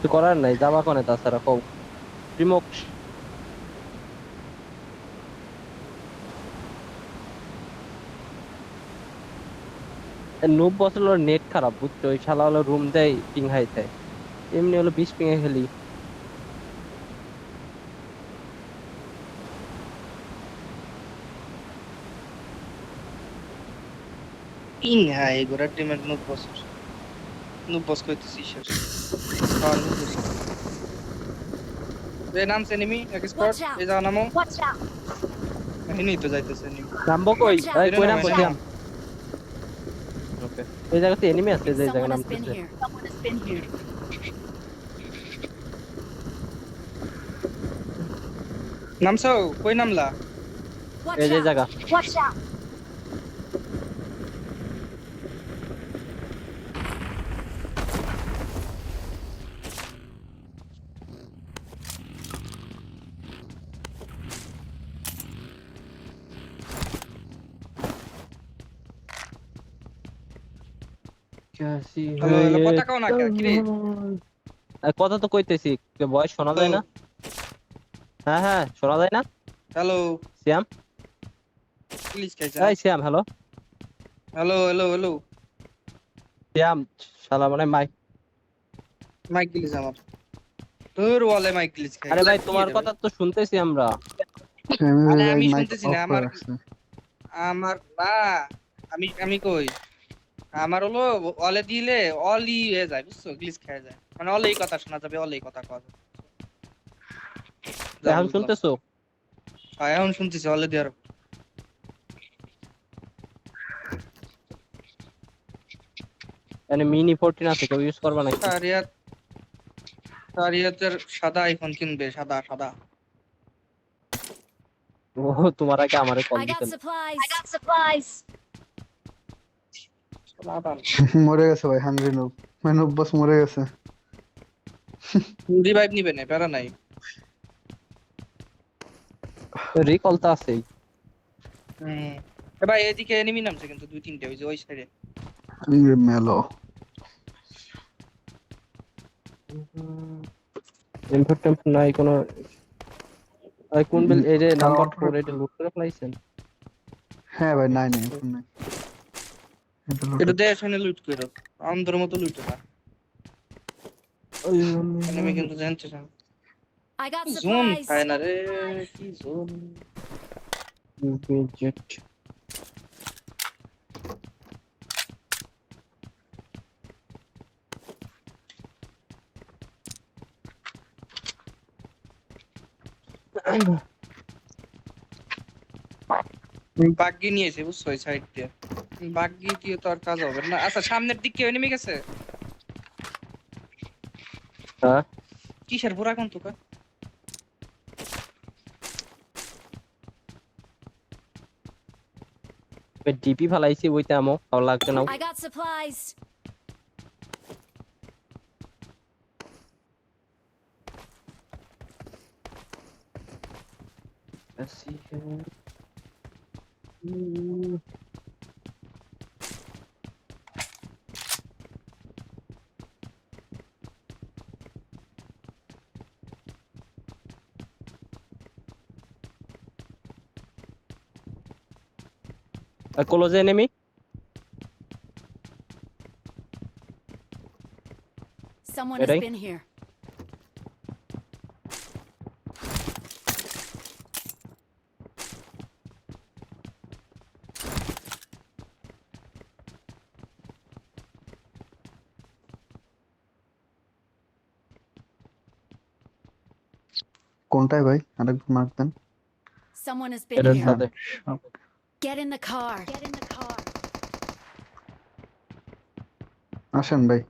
কিছু করার নাই, যাবা কোনে তাছাড়া কও। প্রিমোক নুব বসল, নেট খারাপ বুঝছো, ওই শালা হলো রুম দেয় পিং হাই দেয়, এমনি হলো 20 পিং এ খেলি। হ্যাঁ এগুলা টিমের নুব বস কইতেছিস আর হ্যাঁ নুব বস রে নামছে এনিমি এক স্পট Watch out! এই যাও নামো Watch out! এখানে তো যাইতেছে এনিমি নামবো কই? Watch out! এই এরে কই নামো নামবো এরে সিয়াম? নামো ওকে, এই জায়গাতে এনিমি আছে, যে জায়গা Someone has been নামতেছে। here. Someone has been here. নামছো কই নামলা এই Watch যে out! জায়গা। Watch out! Cassie hello hello হয়ে কথা কও না কে কিরে কথা তো কইতেছি, ভয়েস শোনা যায় হ্যালো না? হ্যাঁ হ্যাঁ, শোনা যায় না? হ্যালো সিয়াম, প্লিজ খাইছে না এই সিয়াম, হ্যালো হ্যালো হ্যালো হ্যালো সিয়াম। শালা মানে মাইক। মাইক প্লিজ আমার তোর ওয়ালে মাইক প্লিজ খাই আরে ভাই, কি তোমার রে ভাই কথা তো শুনতেছি আমরা। আমি আরে ভাই আমি মাইক শুনতেছি অফ না করে আমার রাখছি। আমার না আমি আমি কই আমার হলো অলে দিলে অলি হয়ে যায় বুঝছো গ্লিচ খেয়ে যায় মানে অলেই কথা শোনা যাবে অলেই কথা কওয়া যাবে যা এখন বুঝলাম শুনতেছো? হ্যাঁ এখন শুনতেছি অলে দিয়ে মানে মিনি 14 আছে, কেউ ইউজ করবা নাকি? সারিয়াত সারিয়াতের সাদা আইফোন কিনবে সাদা সাদা ও, তোমার আগে আমারে কল I got দিছিল। supplies. I got supplies. আবার মরে গেছে ভাই, হাঙ্গরি নুব, মানে নুব বস মরে গেছে। রিভাইভ নিবে না প্যারা নাই রিকল তো আছেই। হুম ভাই এদিকে এনিমি নামছে কিন্তু দুই তিনটে ওই যে ওই সাইডে হাঙ্গরি মেলো। ইনপুট টেম্প নাই কোনো। এই কোন বিল, এই যে কারণ নাম্বার অল্প 4, এটা একটু- লুট করে ফেলাইছেন? হ্যাঁ ভাই, নাই নাই এখন নাই, এটা এটা লুটেড। দেয় শুনে লুট করো আমাদের মতো লুট না এনিমি কিন্তু জানছে I got জোন supplies. খায় না রে কি জোন জেট। বাগ্গি নিয়েছে বুঝছো ওই সাইড দিয়ে বাগ্গি দিয়ে তো আর কাজ হবে না আচ্ছা সামনের দিক কেউ নেমে গেছে হ্যাঁ, কিসের পুরা কোন তো ডিপি ফেলাইছি, ওইতে আমো ভালো লাগছে না। I got supplies. Close enemy. Someone has এটাই been here. কোনটায় ভাই, আরেকবার মার্ক দেন। Someone has been এটার here. সাথে। Get in the car. Get in the car. আসেন ভাই।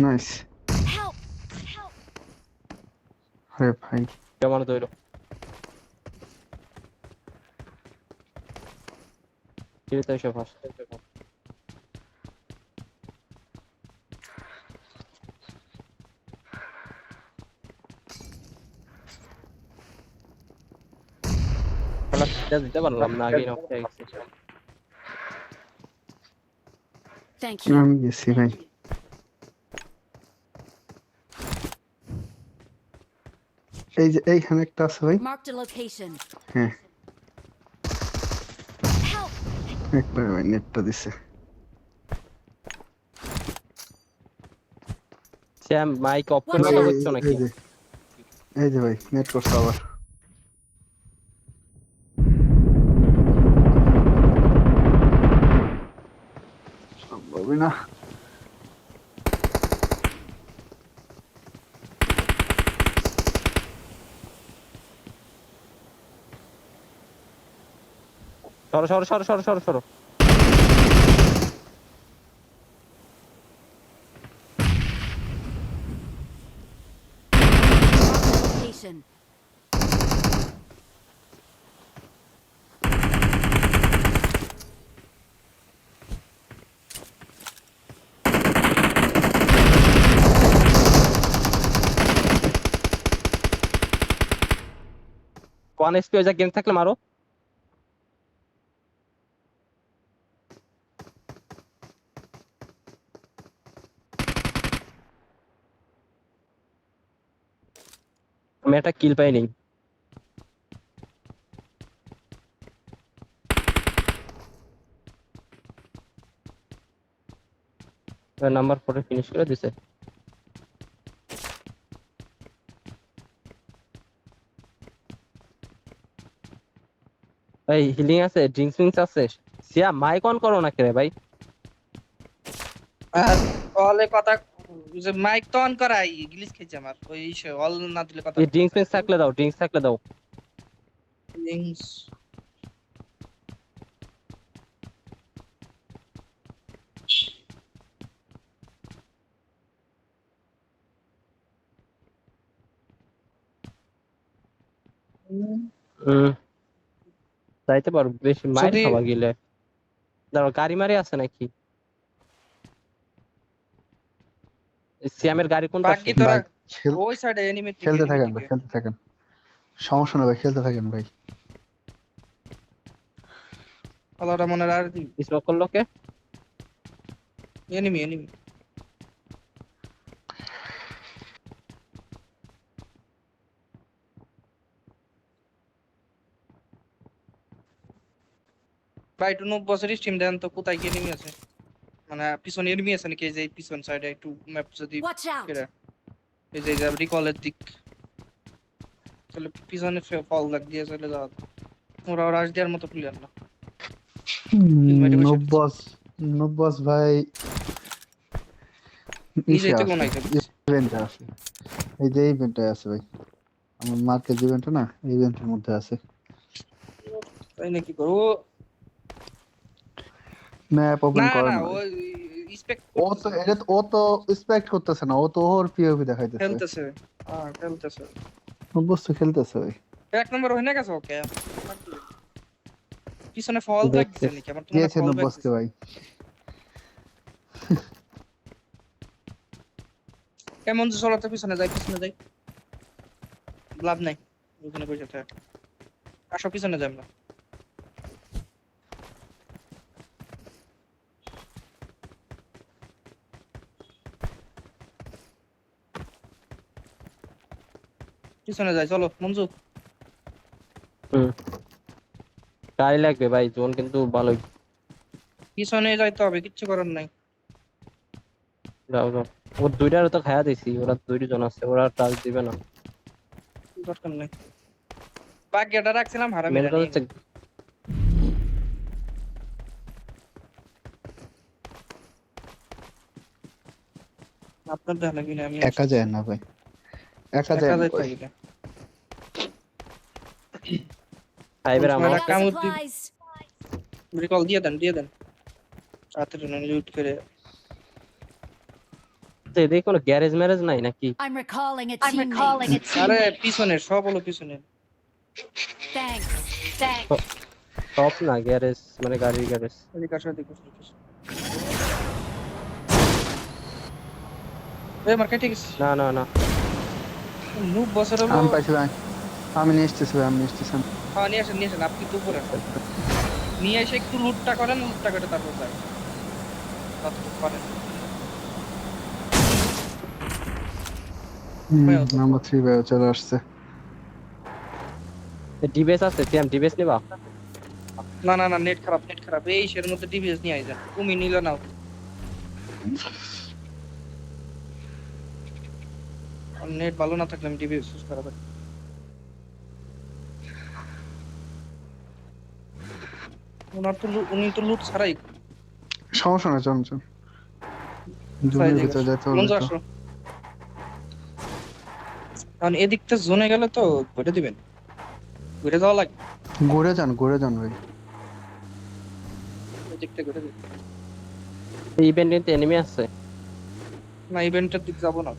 নাইস। Help! Help! আরে ভাই, কেমন ধরো? চিড়িতে এসে ফাঁস। দিতে পারলাম না, আগে নক হয়ে গেছে। Thank you. আমি গেছি ভাই। এই যে এইখানে একটা আছে ভাই। Marked a location. হ্যাঁ, Help! একবার ভাই নেটটা দিছে। শ্যাম মাইক অফ করে Watch কথা ভাই out! বলছো নাকি? এই যে ভাই নেট করছে আবার। সম্ভবই না। সরো সরো সরো সরো সরো সরো। Location. ওয়ান এসপি ওই যা গেম থাকলে মারো। আমি একটা কিল পাইনি। নাম্বার 4 ফিনিশ করে দিছে। ভাই হিলিং আছে, ড্রিঙ্কস ফিঙ্কস আছে। সিয়া মাইক অন করো না রে ভাই। আর অলে কথা যে মাইক তো অন করাই গ্লিচ খেয়েছে আমার ওই অল না দিলে কথা এই ড্রিঙ্কস ফিঙ্কস থাকলে দাও, ড্রিঙ্কস থাকলে দাও। লিংস হুম, যাইতে পারো, বেশি মাইর যদি খাওয়া গেলে। দাঁড়াও, গাড়ি মারি আছে নাকি? সিয়ামের গাড়ি কোন পাশে? বাকি তোরা ভাই ওই সাইডে এনিমি দিকে খেলতে এনিমি থাকেন ভাই, দিকে খেলতে থাকেন। সমস্যা নেই ভাই, খেলতে থাকেন ভাই। আলাদা মনে আর স্মোক করলো কে? এনিমি এনিমি ভাই একটু 90 বছরের স্ট্রিম দেন তো কোথায় কি এনিমি আছে মানে পিছনে এনিমি আছে নাকি এই যে পিছন সাইডে একটু ম্যাপ যদি Watch out! কেরা এই যে রিকলের দিক চলে পিছনে ফল লাগ দিয়ে চলে যাওয়া ওরা রাশ দেওয়ার মতো প্লেয়ার না মেরে বসে আছে। নব্বস, নব্বস ভাই নিজেই ইসে তো আছে, গোনাই করছে ইভেন্টে আছে। এই যে ইভেন্টে আছে ভাই, আমার মার্কেট ইভেন্ট না, ইভেন্টের মধ্যে আছে। তাই নাকি করো ম্যাপ ওপেন না করে না না ও ভাই। এক্সপেক্ট ও তো করতেছে এটা ও তো এক্সপেক্ট করতেছে না, ও তো ওর পিওভি দেখাইতেছে। খেলতেছে হ্যাঁ খেলতেছে নব্বস তো খেলতেছে ভাই। এক নম্বর হয়ে না গেছে ওকে পিছনে ফল ব্যাক দিছে দেখতেছি। নাকি আমার তো মনে হয় দিয়েছে ফল ব্যাক নব্বসকে দিছে ভাই। কেমন যে চলাতে পিছনে যাই লাভ নাই ওখানে বসে থাকে আসো পিছনে যাই আমরা পিছনে যাই চলো মঞ্জু হুম, গাড়ি লাগবে ভাই, জোন কিন্তু ভালোই। পিছনে যাইতে হবে কিচ্ছু করার নাই যাও যাও। ওর দুইটারও তো খায়া দিছি, ওরা দুইটা জন আছে, ওরা টাচ দিবে না। দরকার নাই ভাগ্যটা রাখছিলাম মেন হারামিরা কথা নিয়ে হচ্ছে গেল। আপনার দেখা লাগি না আমি একা যায় না ভাই, একা যায় একা না যাইতে ভাই। হবে না। ফাইভের কোন আমার I সময় got কামড় দি supplies. রিকল দিয়ে দেন তাড়াতাড়ি না লুট করে এদিকে কোনো গ্যারেজ ম্যারেজ নাই নাকি? I'm recalling a teammate. আরে পিছনে সব হলো পিছনে Thanks. সব না, গ্যারেজ মানে গাড়ির গ্যারেজ। এদিকে আসো এই মার্কেট ঠিক আছে না না না, নুব বছর হলো আমি পাইছি ভাই, আমি নিয়ে এসতেছি ভাই, আমি নিয়ে এসতেছি। হ্যাঁ নিয়ে আসেন আপনি তো উপরে আসেন নিয়ে এসে একটু লুটটা করে তারপর যায় যতটুকু পারেন। নাম্বার 3 ভাই চলে আসছে। ডিবেস আছে, সিএম ডিবেস নিবা? না না না, নেট খারাপ, নেট খারাপ। এই ইসের মধ্যে ডিভিএস নিয়ে আইছেন, তুমি নিলে নাও। নেট ভালো না থাকলে আমি ডিভিএস ইউজ করা পারি। উনি তো লুট ছাড়াই সমস্যা নাই, চল চল ছাড়াই জমির দিয়ে ভিতরে গেছে। যেতে হবে মঞ্জু তো। আসো। কারণ এদিকটা জোনে গেলে তো ঘুরে দিবেন, ঘুরে যাওয়া লাগবে। ঘুরে যান ভাই। এদিকটা ঘুরে দিবেন। এই ইভেন্টে এনিমি আছে। না, ইভেন্টের দিক যাবো না।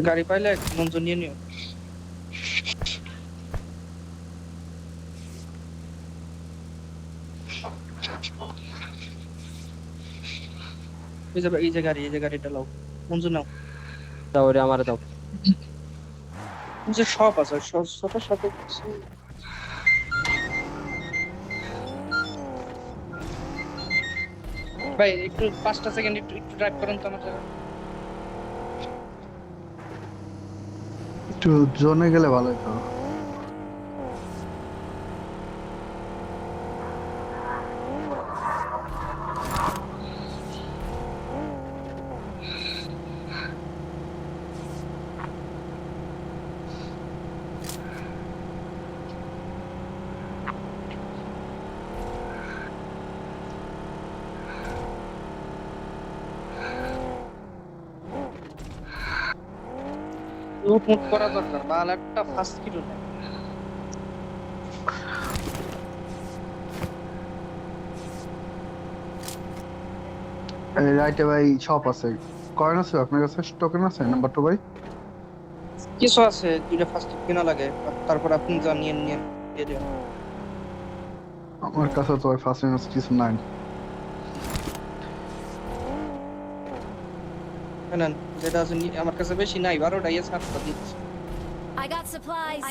গাড়ি পাইলে মঞ্জু নিয়ে নিও। এই যে গাড়িটা লাও, মঞ্জু নাও। দাও রে, আমারে দাও। যে শপ আছে, ছোট শপে ভাই একটু 5টা সেকেন্ড একটু একটু ড্রাইভ করেন তো আমার জায়গা। একটু জোনে গেলে ভালো হতো। লুট মুট করা দরকার, বাল একটা ফার্স্ট কিলো নেই। এই রাইটে ভাই শপ আছে। কয়েন আছে আপনার কাছে? টোকেন আছে নাম্বার 2 ভাই? কিছু আছে, দুইটা ফার্স্ট কিনা লাগে, তারপর আপনি যা নিয়ে নিয়ে দিয়ে দিন। আমার কাছে তো ভাই ফার্স্ট ইউনিট কিছু নাই। নেন যেটা আছে আমার কাছে বেশি নাই, 12টা ইয়ে 7টা দিচ্ছি। I got supplies.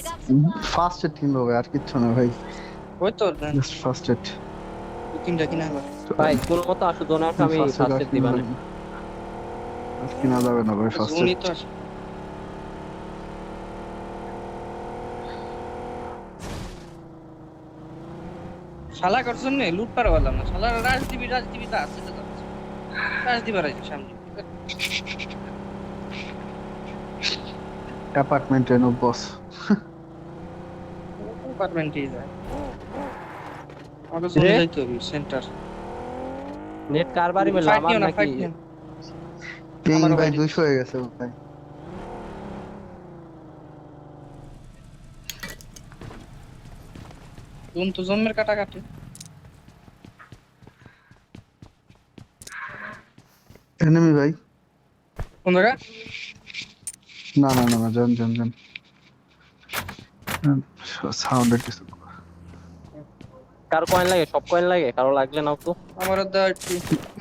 First aid কিনবো ভাই, আর কিচ্ছু না ভাই। ওই তো নেন, জাস্ট ফার্স্ট এড। 3টা কিনা হলো। ভাই কোন মতো আসো, জোনে আসো, আমি ফার্স্টে দিবা না। আর কিনা যাবে না ভাই ফার্স্ট উনি এড। তো আসে। শালা করছেন নে লুট পার বললাম না, শালা রাজদীবী তা আছে তো রাজদীবার আছে সামনে। অ্যাপার্টমেন্টে নো বস। ডিপার্টমেন্টে যায়, আমাকে চলে রে? যাইতে হবে সেন্টার। নেট কার বাড়ি মেলা, ফাইট আমার নিও না, নাকি? ফাইট নিও। পিং আমারও ভাই ভাই 200 হয়ে গেছে ভাই। জুন তো জন্মের কাটাকাটি। এনিমি ভাই। কোন জায়গা? না না না না, জান জান জান। সাউন্ড কিছু। কার কয়েন লাগে? সব কয়েন লাগে, কারো লাগলে নাও তো। আমার দাও একটু।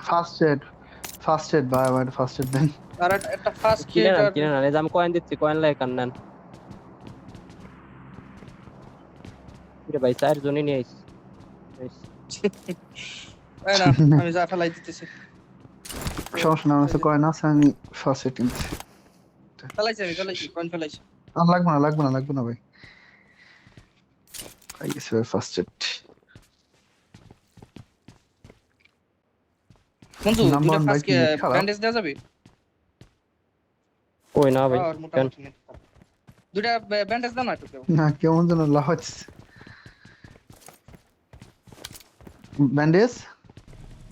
ফার্স্ট এড ভাই, আমার ফার্স্ট এড দেন। আর একটা ফার্স্ট কিনে কিট নেন, আর কিনে নেন, এই যে আমি কয়েন দিচ্ছি, কয়েন লাগে কান নেন। রে ভাই 4 জনই নিয়ে আইছি। এই না, আমি যা ফেলাই দিতেছি। সমস্যা না, আমার কাছে কয়েন আছে, আমি ফার্স্ট এড কিনছি। ফেলাইছি কোন ফেলাইছি। আর লাগবে না ভাই। আই গেছে ভাই ফার্স্ট এড। বন্ধু নাম্বার দুটো ভাই ফার্স্ট কি নেট খারাপ? ব্যান্ডেজ দেওয়া যাবে? ওই না ভাই। আর মোটামুটি নেট। দুটো ব্যান্ডেজ দাও না একটু কেউ। না কেমন যেন লাগাচ্ছে। ব্যান্ডেজ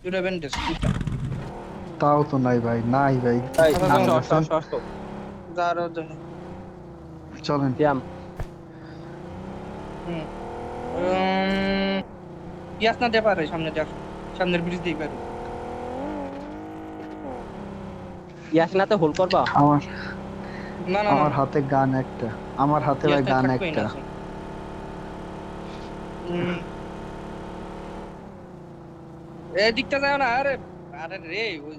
দুটো ব্যান্ডেজ দুটো। তাও তো নাই ভাই, নাই ভাই। ভাই আচ্ছা, আসো যাও, আসো আসো আসো। যারও জন্য। চলেন। সিয়াম পিয়াস না দিয়ে পারে সামনে দেখ, সামনের ব্রিজ দিয়ে পারে। ইয়াসিনাতে হোল করবা? আমার না না না, আমার হাতে গান একটা, আমার হাতে ভাই পিয়াসটা গান থাকবেই না একটা। এখন। এই দিকটা যাও না, আরে আরে রে ওই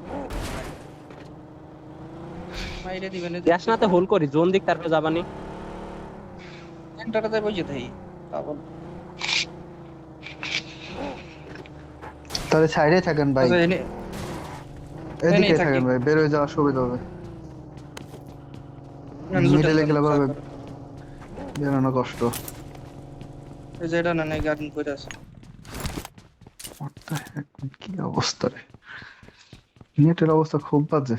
মাইরে দিবেন গ্যাস নাতে হোল করি জোন দিক তারপরে যাবানি। সেন্টারটাতে বসে থাকি তারপর তাহলে সাইডে থাকেন ভাই, আচ্ছা এনে এদিকে থাকি থাকেন ভাই, বের হয়ে যাওয়ার সুবিধা হবে। লুটেন মিডলে দেন গেলে আবার স্যার বেরোনো কষ্ট। এই যে এটা না নাই গার্ডেন করে আছে। What the heck? কি অবস্থা রে, নেটের অবস্থা খুব বাজে।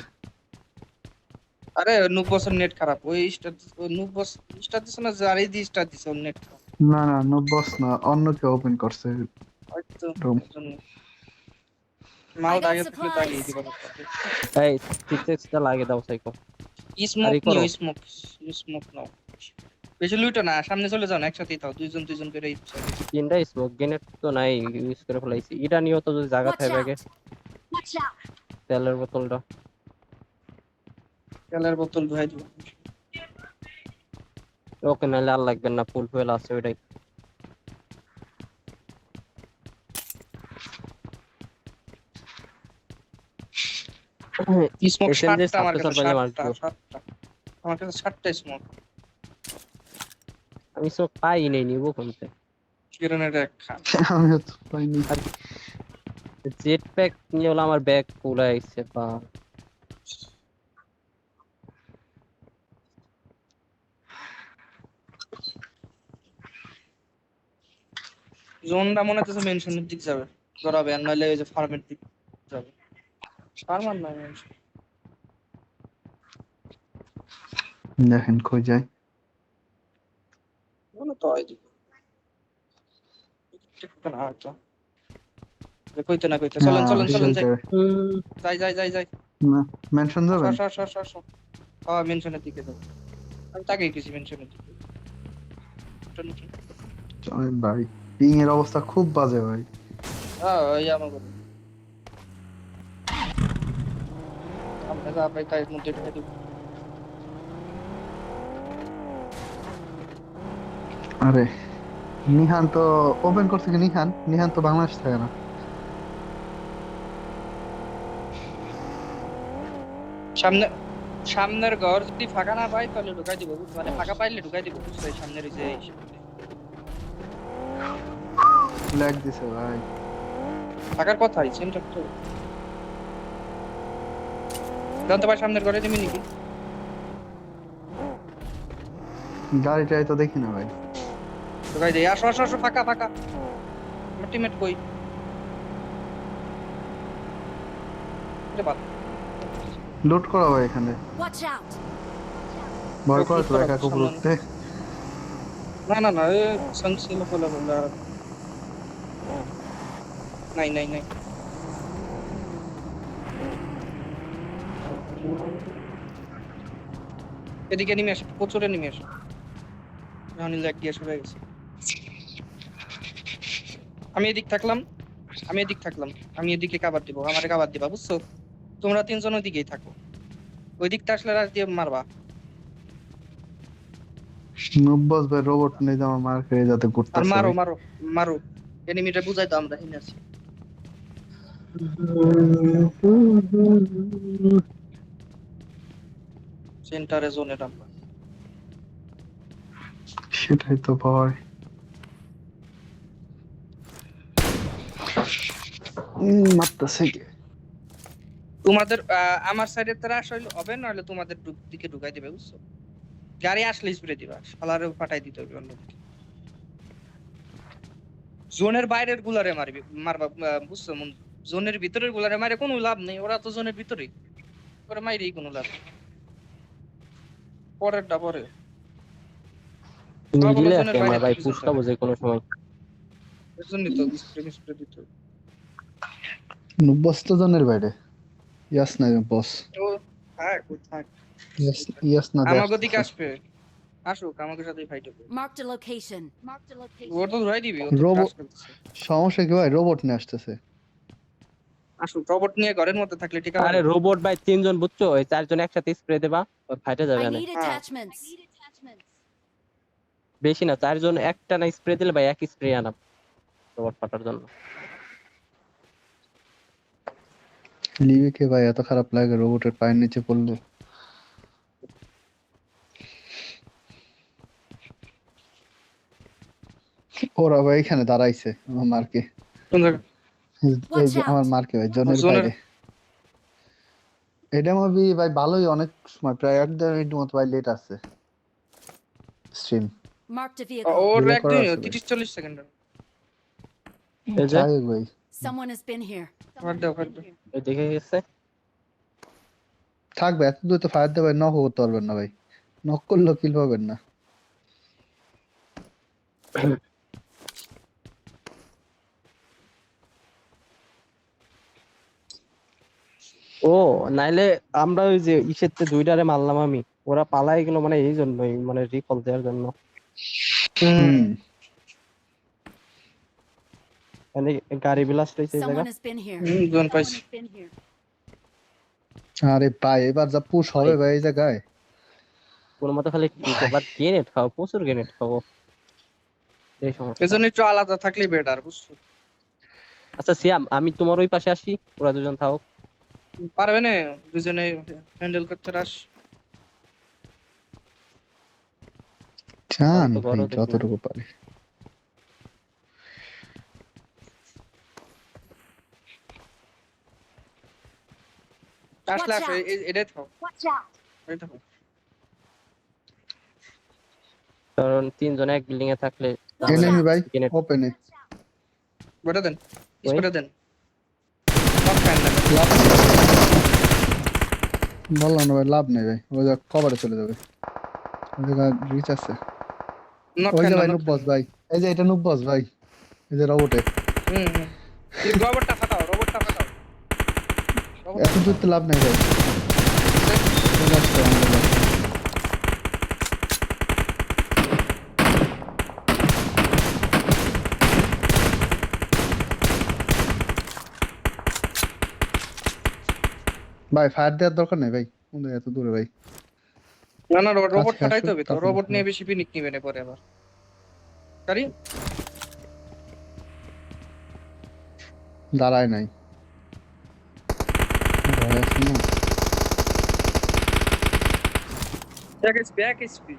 আরে নুব বসের নেট খারাপ, ওই স্টার নুব বস স্টার দিছে না, যারই দি স্টার দিছে ওর নেট খারাপ না না, নো বস না, অন্য কেউ ওপেন করছে হয়তো রুম। এর জন্য। I মালটা got আগে থাকলে তাগিয়ে supplies. দিবা। এই 6x টা লাগিয়ে দাও সাইকো। আর স্মোক ই নিও, করো স্মোক স্মোক নাও, বেশি লুইটো না, সামনে চলে যাও না, একসাথেই থাও, দুইজন দুইজন করে ইচ্ছা। তিনটা স্মোক গ্রেনেড তো নাই, ইউজ করে ফেলাইছি। এটা নিও তো যদি জায়গা Watch থাকে ব্যাগে। out! Watch out! তেলের বোতলটা তেলের বোতল ধুয়াই দিব। ওকে, নাহলে আর লাগবে না, ফুল ফুয়েল আছে ওইটাই। স্মোক এসএমজি 7টা আমার কাছে, সাপ্রেসর পাইলে মার 7টা দিব। 7টা আমার কাছে 7টা স্মোক। আমি স্মোক পাই নাই, নিবো কোনতে? গ্রেনেড এক খান। আমিও তো পাইনি। আর জেট প্যাক নিয়ে হলো আমার ব্যাগ ফুল হয়ে গেছে বা। জোনটা মনে হচ্ছে মেনশনের দিক যাবে, ধরাবে, আর নাহলে ওই যে ফার্মের দিক যাবে। ফার্মার না মেনশন, দেখেন কই যায়। মনে তো হয় দিক ঠিক না হয়তো। কইতে না কইতে, চলেন হ্যাঁ চলেন চলেন, যাই শেল্টার। যাই যাই যাই যাই। না, মেনশন আসো যাবেন। আসো আসো আসো আসো। হ্যাঁ মেনশনের দিকে যাও, আমি তাকেই গেছি মেনশনের দিকে। চলেন ভাই, পিং এর অবস্থা খুব বাজে ভাই। হ্যাঁ ওই আমার বলি, আমরা যা পাই তাই মধ্যে ঢুকে দিব। আরে নিহান তো ওপেন করছে কি? নিহান নিহান তো বাংলাদেশ থাকে না। সামনে সামনের ঘর যদি ফাঁকা না পাই তাহলে ঢুকাই দিব, মানে ফাঁকা পাইলে ঢুকাই দিব, বুঝছো? এই সামনের ওই যে ল্যাগ দিছে ভাই। থাকার কথাই সেন্টার তো জানতে পারি। সামনের ঘরে নেমে নিবি, গাড়িটাই তো দেখি না ভাই। ঢুকাই দেই। আসো আসো আসো, ফাঁকা ফাঁকা। আমার টিমমেট কই? আরে বাপ, লুট করা ভাই এখানে, Watch out! ভয় করে লুট তো করা একা কুকুর সামনে। উঠতে। না না না, এ সানসিল বলে বলে নাই নাই নাই। এদিকে নেমে আসো, প্রচুরে নেমে আসো। এখন ল্যাগ দিয়ে শুরু হয়ে গেছে। আমি এদিক থাকলাম, আমি এদিক থাকলাম, আমি এদিকে কাবার দিব, আমারে কাবার দিবা, বুঝছো? তোমরা তিনজন ওইদিকেই থাকো, ওই দিকটা আসলে রাজ দিয়ে মারবা। নুব্বস ভাই রোবট নেই যে আমার মার খেয়ে যাতে আর করতেছে মারো ভাই। মারো মারো, এনিমিটা বুঝাই দাও আমরা হিনে আছি। সেন্টারে জোনে আমরা। সেটাই তো ভয়। মারতেছে কি? তোমাদের আমার সাইডে তারা আসলে হবে না, হলে তোমাদের দিকে ঢুকাই দিবে, বুঝছো? গাড়ি আসলে স্প্রে দিবা, শালারে ফাটাই দিতে হবে অন্যদিকে। জোনের বাইরের গুলারে মারবি, মারবা, বুঝছো? জোনের ভিতরের গুলারে মারে কোনো লাভ নেই, ওরা তো জোনের ভিতরেই, ওরা মাইরেই কোনো লাভ নেই। পরেরটা পরে সব হলো মিডিলে জোনের আছে বাইরে আমার ভাই, পিছন পুশটা থেকে, বোঝে কোনো সময়। এর জন্যই তো স্প্রে দিতে হবে। নুব্বস তো জনের বাইরে। ইয়াস না বস। ও থাক ও থাক, ইয়াস, ইয়াস না দেখ। আমাকে দিকে আসবে, আসুক আমাকে সাথে ফাইট হবে। Marked a location. Marked a or location. তো ধরাই দিবি, ও তো রোবট কাজ করতেছে। সমস্যা কি ভাই? রোবট নিয়ে আসতেছে। আসুক, রোবট নিয়ে ঘরের মধ্যে থাকলে ঠিক আরে হবে। রোবট ভাই তিনজন, বুঝছো? ওই চারজন একসাথে স্প্রে দেবা, ওই ফাইটে যাবে I না। need attachments. বেশি না, চারজন একটা না স্প্রে দিলে ভাই, এক স্প্রে আনা রোবট ফাটার জন্য। লিবিকে ভাই এত খারাপ লাগে রোবটের পায়ের নিচে পড়লে। ওরা ভাই এখানে দাঁড়াইছে আমার মার্কে, কোন জায়গা? এই Watch যে আমার out! মার্কে ভাই, জোনের জোনের বাইরে। এটা মুভি ভাই ভালোই, অনেক সময় প্রায় 1.5 মিনিট মতো ভাই লেট আছে stream. Marked a vehicle. Or video এক করা দুই আছে ভাই, 30-40 সেকেন্ড। এই যে যাই হোক ভাই। Someone has been here. Fire দাও, ফায়ার দাও। এই দেখে গেছে। থাকবে এত দূর তো ফায়ার দিয়ে ভাই নক করতে পারবেন না ভাই, নক করলেও কিল পাবেন না। ও নাইলে আমরা ওই যে ইসেতে দুইটারে মারলাম আমি, ওরা পালাই গেল মানে এই জন্যই, মানে রিকল দেওয়ার জন্য। হুম। মানে গাড়ি বিলাস রয়েছে এই জায়গা। Someone has been here. Zone পাইছি। আরে ভাই এবার যা পুশ হবে ভাই এই জায়গায়। কোনো মতো খালি এবার গ্রেনেড খাও, প্রচুর গ্রেনেড খাবো এই সমস্যা। এজন্য একটু আলাদা থাকলেই বেটার, বুঝছো? আচ্ছা সিয়াম, আমি তোমার ওই পাশে আসি, ওরা দুজন থাকো। পারবে না দুজনে হ্যান্ডেল করতে? রাশ জান তো ভাই বড় দেখি। যতটুকু পারে। আসলে Watch আসো, out! এটাই থাও, Watch out! এটাই থাও। কারণ তিনজনে এক বিল্ডিং এ থাকলে Watch এনিমি out! ভাই গ্রেনেড ওপেনে। বড় দেন, ওই। স্পটে দেন। নক ফ্যান দেন। লাভ বললাম না ভাই, লাভ নেই ভাই, ওই যা কভারে চলে যাবে, ওই জায়গা রিচ আছে। নক ওই ফ্যান যে না, ভাই নক নুব ফ্যান। বস ভাই, এই যে এটা নুব বস ভাই, এই যে রোবটে। হুম হুম। রোবটটা ফাটাও, রোবটটা ফাটাও। এত দূর তো লাভ নেই ভাই, চলে আসছে আমাদের কাছে। ভাই ফায়ার দেওয়ার দরকার নেই ভাই, কোন জায়গায় এত দূরে ভাই। না না, রোবট কাছে ফাটাইতে আসুক, হবে তো, তারপর রোবট দেখো। নিয়ে বেশি পিনিক নিবে না পরে আবার। গাড়ি দাঁড়ায় নাই, ভয় আছে না। এক এসপি, এক এসপি।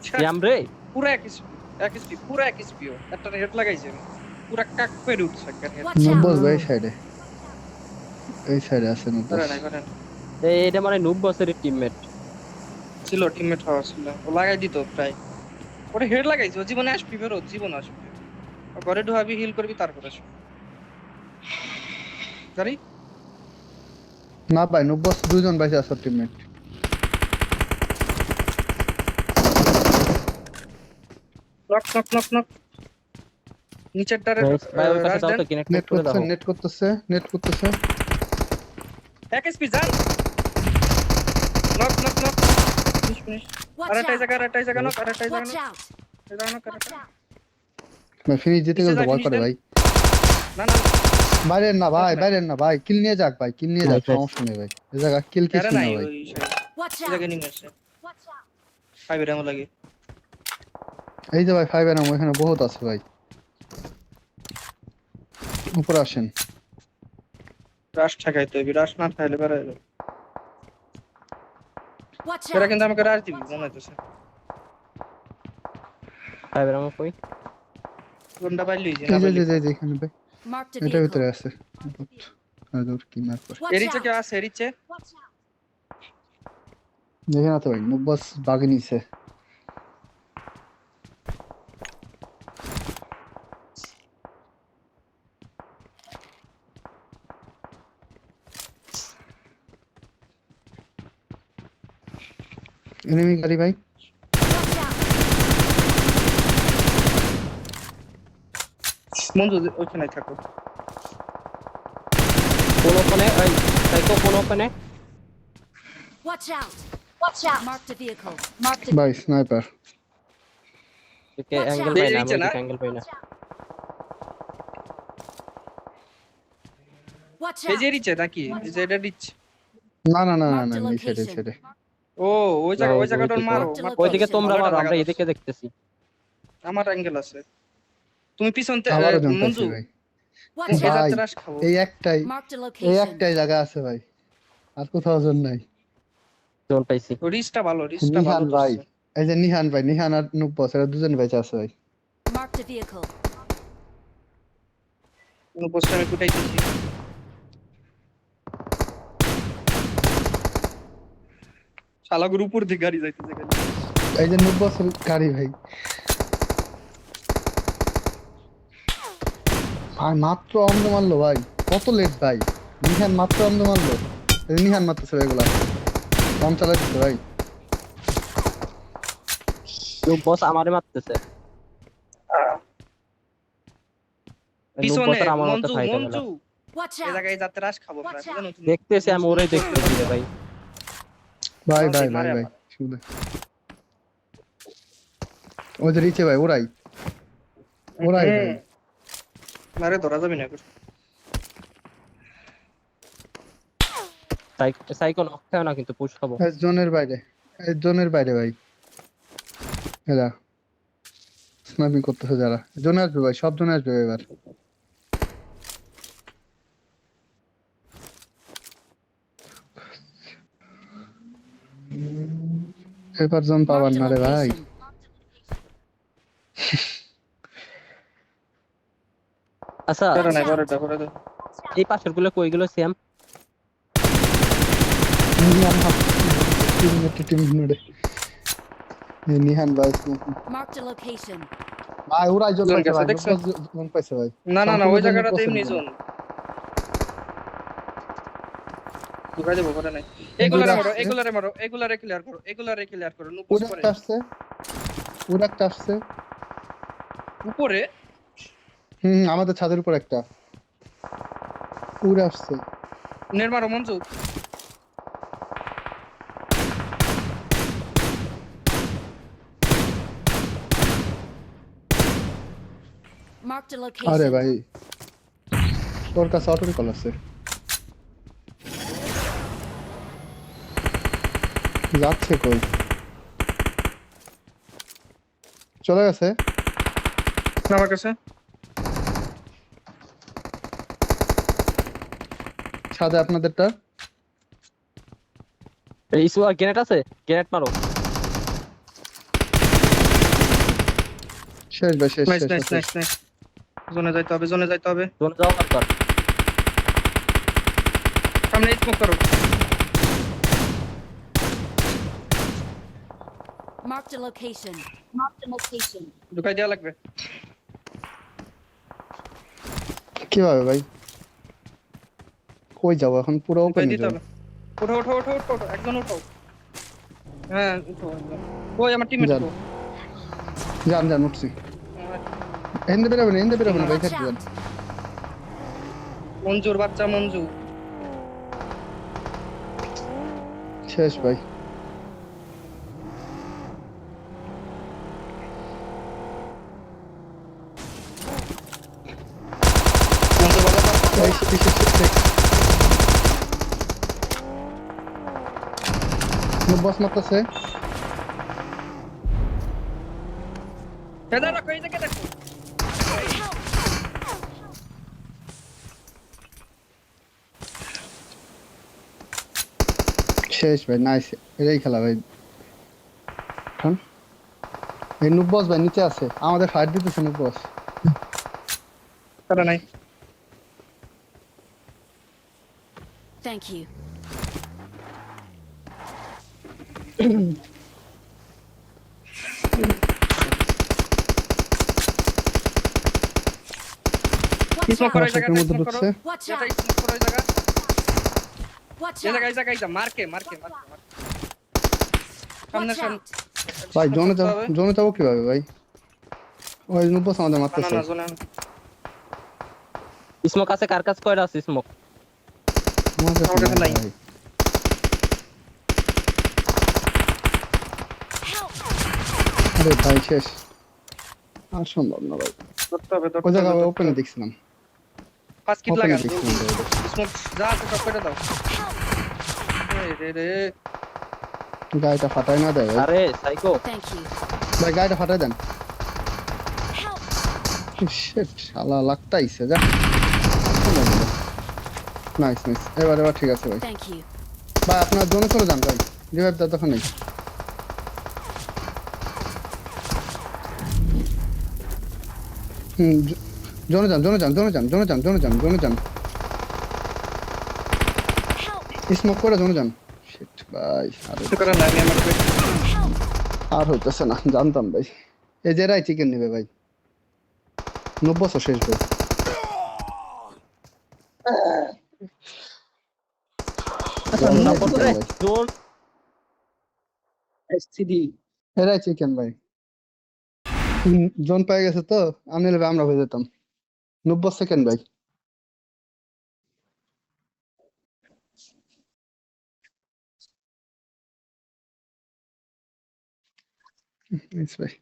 সিয়াম রে, পুরো এক এসপি, এক এসপি, পুরো এক এসপিও। একটা হেড লাগাইছে, পুরো কাক পেরে উঠছে একটা হেড। Watch noob out! বস ভাই সাইডে, এই সাইডে আছে নুব করে বস। নাই, করে নাই। এটা মানে নুব বসের টিমমেট। ছিল টিমমেট হওয়া ছিল, ও লাগাই দিত প্রায়। ওটা হেড লাগাইছে, ও জীবনে আসবি, বেরো জীবন আসবি। ঘরে ঢুকাবি, হিল করবি, তারপর আসবি। গাড়ি না ভাই নুব বস দুইজন বাইসে আছে teammate. Knock knock knock knock. নিচের টারে ভাই ওই পাশে রাশ দাও দেন। তো, গ্রেনেড নেট করে করতেছে, দাও। নেট করতেছে, নেট করতেছে। এক এসপি যান। Knock knock knock. Finish finish. Watch আরেকটাই out! জায়গা, আরেকটাই জায়গা নক, আরেকটাই জায়গা Watch নক। out! এই জায়গা নক, Watch আরেকটা। out! ভাই ফিনিশ দিতে গেলে তো ভয় করে ভাই। না না, বাইরের না ভাই, দরকার নাই। বাইরের না ভাই, কিল নিয়ে যাক ভাই, কিল নিয়ে যাক, Nice, nice. সমস্যা নেই ভাই, এই জায়গা কিল ক্যারে কিছু না নাই ভাই। ওই সাইড। Watch এই out! জায়গায় নেমে আসছে। Watch out! ফাইভের এমন লাগে। এই যে ভাই 5 এর ওখানে বহুত আছে ভাই, উপরে আসেন। রাশ ঠেকাইতে হবে, রাশ না ঠেকাইলে বেড়াই যাবে। Watch এরা out! কিন্তু আমাকে রাশ দিবি মনে হইতেছে। ভাই বের আমার কই? কোনটা পাইলি যে এই না যে পাইলি? যে যে এখানে ভাই, Marked a এটার ভিতরে vehicle. আছে। আদর কি মার পর Watch এরিচে out! কেউ আছে, এরিচে? Watch out! দেখে না তো ভাই, নুব বস বাগে নিছে। এনিমি গাড়ি ভাই, Watch out! বন্ধু ওইখানে থাকো। কোন ওখানে এই সাইকো, কোন ওখানে? Watch out! Watch out! Marked a vehicle. Marked a ভাই স্নাইপার। ওকে Watch অ্যাঙ্গেল out! পাই না, এই আমি যে না? অ্যাঙ্গেল পাই না। Watch এই যে out! এরিচে নাকি? এই যে এটা রিচ। না না না না Marked না, a এই সাইডে location. সাইডে। ও ওই জায়গা, ওই জায়গাটা ওইদিকে। মারো। Marked a ওইদিকে location. তোমরা মারো, ভালোটা আমরা লাগা এদিকে দেখতেছি। আমার অ্যাঙ্গেল আছে। তুমি পিছন আবারও জন মঞ্জু পাইছি ভাই। Watch এই out! যাত্রা রাশ খাবো। এই একটাই, Marked a এই location. একটাই জায়গা আছে ভাই, আর কোথাও জন নাই। জোন পাইছি। রিচটা ভালো, রিচটা ভালো নিহান ভাই, ধরছে। এই যে নিহান ভাই, নিহান আর নুব বস এরা দুজন বেঁচে আছে ভাই। Marked a vehicle. কোনো পোস্টার আমি কুটাই দিচ্ছি। শালাগুর উপর দিকে গাড়ি যাইতেছে খালি। এই যে নুব বসের গাড়ি ভাই ভাই মাত্র অন্ধ মারলো ভাই, কত লেট ভাই। নিহান মাত্র অন্ধ মারলো, এই যে নিহান মারতেছে ভাই এগুলা, কম চালাইতেছে ভাই। নুব বস আমারে মারতেছে। নুব পিছনে বসের আমার মধ্যে মঞ্জু ফাইট হয়ে গেল। মঞ্জু Watch এই out. জায়গায় যাতে রাশ খাবো প্রায় বুঝেন তুমি? দেখতেছি আমি ওরে দেখতেছি রে ভাই। ভাই মারো, ভাই ভাই মারে ভাই আমার। শুনে ওই যে নিচে ভাই ওরাই ওরাই ভাই। মারে ধরা যাবে না এখন। সাইকো নক খায় না কিন্তু পুশ খাবো। এই জোনের বাইরে, এই জোনের বাইরে ভাই এরা স্নাইপিং করতেছে যারা। জোনে আসবে ভাই, সব জোনে আসবে এবার। এবার জন পাবার Marked a না রে ভাই। location. আচ্ছা ধরে নাই পরে দাও। এই পাশের গুলো কই গেল সেম? নিহান টিম মেটে টিম মেটে নিহান ভাই Marked a location. ভাই ওরাই জন জন পাইছে গেছে, ভাই, দেখছো? জন পাইছে ভাই। না না না সম্পূর্ণ ওই জন জায়গাটাতে পছন্দ এমনি না। জোন ঢুকাই দেবো পরে নাই। এগুলারে মারো এগুলারে মারো এগুলারে ক্লিয়ার করো নুপুস ওরা করে একটা আসছে, ওরা একটা আসছে। উপরে আমাদের ছাদের উপর একটা উড়ে আসছে। নের মারো মঞ্জু। Marked a আরে location. ভাই তোর কাছে অটো রিকল আছে, যাচ্ছে কই, চলে গেছে আমার কাছে ছাদে আপনাদেরটা। এই ইসু আর গ্রেনেড আছে, গ্রেনেড মারো। শেষ ভাই শেষ নাইস শেষ নাইস শেষ। নাইস নাইস জোনে যাইতে হবে জোনে যাও দরকার। সামনে স্মোক করো। Marked a location. ঢুকাই দেওয়া লাগবে। কিভাবে ভাই কই যাবো এখন, পুরো ঢুকাই ওপেন দিতে হবে। ওঠো ওঠো ওঠো ওঠো ওঠো, একজন ওঠো। হ্যাঁ উঠো একজন। ওই আমার টিমমেট যান। তো জান জান উঠছি। এন্ডে বেরোবেন ভাই, Watch থাকবেন। out. মঞ্জুর বাচ্চা মঞ্জু। শেষ ভাই। মঞ্জু বাবা বাচ্চা। এই বস মারতেছে। হেদার রাখো এই জায়গায় দেখো। শেষ ভাই, নাইস। এটাই খেলা ভাই। ঠান এই নুব বস ভাই নিচে আছে, আমাদের ফায়ার দিতেছে নুব বস। তারা নাই। Thank you. Watch স্মোক করো এই out. জায়গায় মধ্যে স্মোক করো। ঢুকছে। Watch এটা out. স্মোক করো এই জায়গা। Watch এই জায়গায় out. এই জায়গায় মারকে সামনে Watch সামনে। out. ভাই জোনে করতে হবে। যাবো কিভাবে ভাই? ওই নুব বস আমাদের না মারতেছে। না জোনে স্মোক আছে, কার কাছে কয়টা আছে স্মোক? আমার কাছে আমার কাছে নাই। ভাই। আরে ভাই শেষ, আর সম্ভব না ভাই। করতে হবে ওই জায়গা ওপেনে দেখছিলাম, ফার্স্ট কিট ওপেনে লাগা দেখছিলাম ভাই ওদের। স্মোক যা আছে সব কেটে দাও। এই রে রে গাড়িটা ফাটাই না দেয় ভাই। আরে সাইকো Thank you. ভাই গাড়িটা ফাটাই দেন। শিট শালা লাগতাইছে যা। নাইস নাইস, এবার ঠিক আছে ভাই। Thank you. ভাই আপনার জোনে চলে যান ভাই, রিভাইভ দেওয়ার দরকার নেই। জোনে যান, জোনে যান, জোনে যান, জোনে যান, জোনে যান, জোনে যান। Help! স্মোক করে জোনে যান। শিট ভাই, কিছু করার নাই, আমি আমার Help! আর হইতেছে না, জানতাম ভাই। এই যে এরাই চিকেন নেবে ভাই। 90 শেষ ভাই। আচ্ছা এরাই মুনাফর চিকেন রে ভাই, জোন এসসিডি এরাই চিকেন ভাই। জোন পেয়ে গেছে তো, আনলে আমরা হয়ে যেতাম। 90 সেকেন্ড ভাই। ভাই